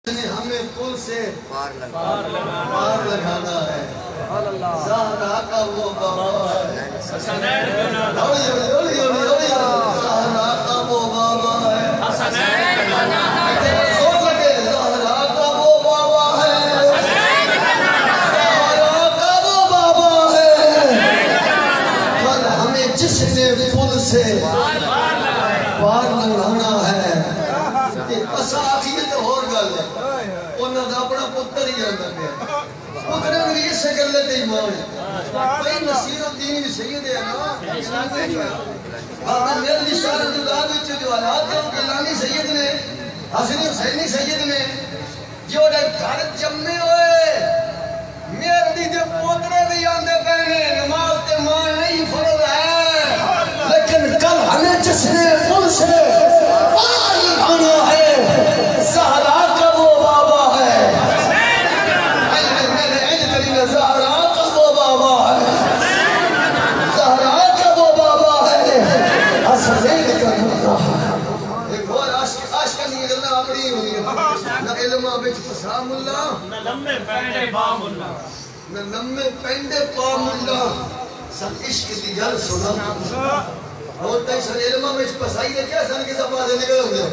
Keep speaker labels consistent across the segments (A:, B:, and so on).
A: ہمیں پل سے پار لگانا ہے زہرا کا وہ بابا ہے زہرا کا وہ بابا ہے جس نے پل سے پار لگانا ہے اسا آخیت اور گل ہے انہوں نے اپنا پتر ہی جانا پیا پتر بھی اس گلے تے ایمان ہے بھائی نصیر الدین بھی سید ہے نا میرے نشان اللہ وچ جو حالات ہیں وہ گیلانی سید نے حسن حسینی سید نے جو گھر جمے ہوئے میرے دی دے پوترے بھی آندے پہنے نماز تے ماں نہیں فرض ہے لیکن کل ہمیں جس نے پل سے پار لگانا ہے زہرا کا وہ بابا ہے زہرا کا وہ بابا ہے زہرا کا وہ بابا ہے حسنین کا بابا ہے ایک اور عاشق نہیں گلنا اپنی ہوئی نہ علمہ بچ پسام اللہ نہ لمے پینڈے پام اللہ نہ لمے پینڈے پام اللہ سب عشق دی گل سنا اور تائی سن علمہ میں پسائی دے کیا سن کے زبادے نکل ہوں گے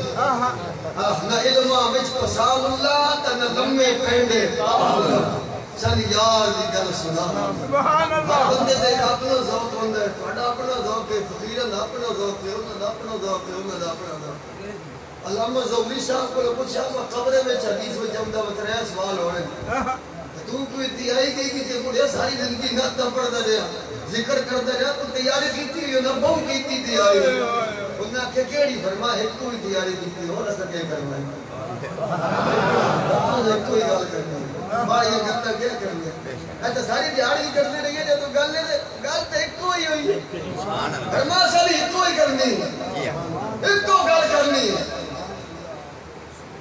A: نہ علمہ میں پسام اللہ تا نہ لمے پینڈے پام اللہ سن یار دی گل سنا بندے دیکھ اپنا ذوق ہوندہ ہے توڑا اپنا ذوق ہے فقیران اپنا ذوق ہے انہوں نے اپنا ذوق ہے انہوں نے اپنا ذوق ہے علامہ زولی صاحب کو پوچھا قبرے میں حدیث میں جمدہ بتریا سوال ہو رہے ہیں تو کوئی تیاری گئی کہ مجھے ساری زندگی نہ پڑھتا رہا ذکر کرتا رہا تو تیاری کیتی ہوئی نہ بہت کیتی تیاری انہوں نے آکھے کیڑی فرما ہے کوئی تیاری کیتی ہو نہ سکے کرنا ہے کوئی گل کرنا ہے بھائی یہ گلتا کیا کرنا ہے ایسا ساری تیاری کرتے رہیے جو تو گل تو ایک کوئی ہوئی ہے فرما ساری ایک کوئی کرنی ایک کو گل کرنی ہے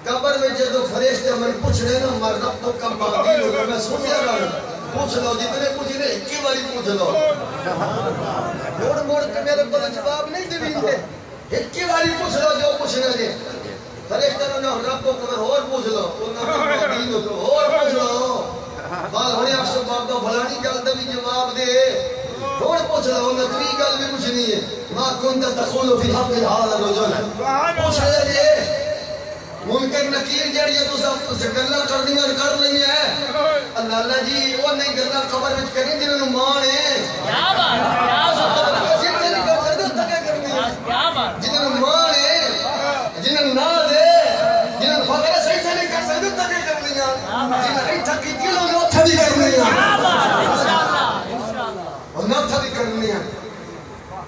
A: قبر میں جدو فرشتے من پوچھ رہے نا ہمارا رب تو کم باقی ہوگا میں سنیا رہا پوچھ لو جتنے پوچھ رہے ایک ہی باری پوچھ لو موڑ موڑ کے میرے کو جواب نہیں دیں گے ایک ہی باری پوچھ لو جو پوچھنا جی فرشتے نے رب کو کمر اور پوچھ لو انہوں نے باقی ہو تو اور پوچھ لو بال ہونے اکشو باپ تو بھلانی گلتا بھی جواب دے اور پوچھ لو انہوں نے تری گل بھی کچھ نہیں ہے ما کنتا تخولو فی حق الحال رجل پوچھ لے جی منکر نکیر جڑی ہے تو سب سے گلہ کرنی اور کر رہی ہے اللہ جی وہ نہیں گلہ قبر وچ کریں جنہوں نے مان ہے کیا بات جنہوں نے کر سکتے تکے کرنی ہے جنہوں نے مان ہے جنہوں نے ناز ہے جنہوں نے فقر صحیح سے نہیں کر سکتے تکے کرنی ہے جنہوں نے تکی دلوں نے اتھا بھی کرنی ہے اور نہ اتھا بھی کرنی ہے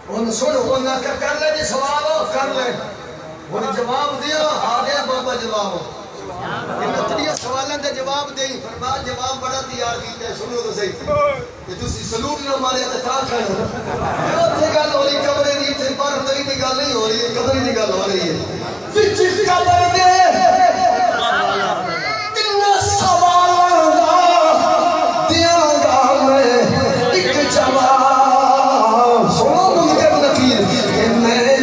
A: انہوں سنو انہوں نے کر لے جی سوال ہو کر لے وہ جواب دیا آگے بابا جواب ہو انہوں تریہ سوالیں دے جواب دیں فرماد جواب بڑا تیار کیتے ہیں سنو تو صحیح کہ تسی سلوک نہ مارے اتتا کھڑے یہ اتھے گل ہو رہی قبرے دی اتھے پر اندری دی گل نہیں ہو رہی ہے قبرے دی گل ہو رہی ہے فچی قبر دے تین سوالوں دا دیاں گا میں ایک جواب سنو منکر نکیر کہ میں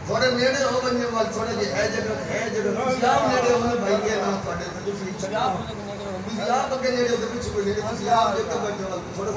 A: تھوڑے نیڑے ہو بننے والے تھوڑے جی ہے جگہ اسلام نیڑے ہونے بھائی کے نام پڑھے تھے اسلام اگے نیڑے ہوتے کچھ کوئی نیڑے اسلام جو کہ بننے والے تھوڑے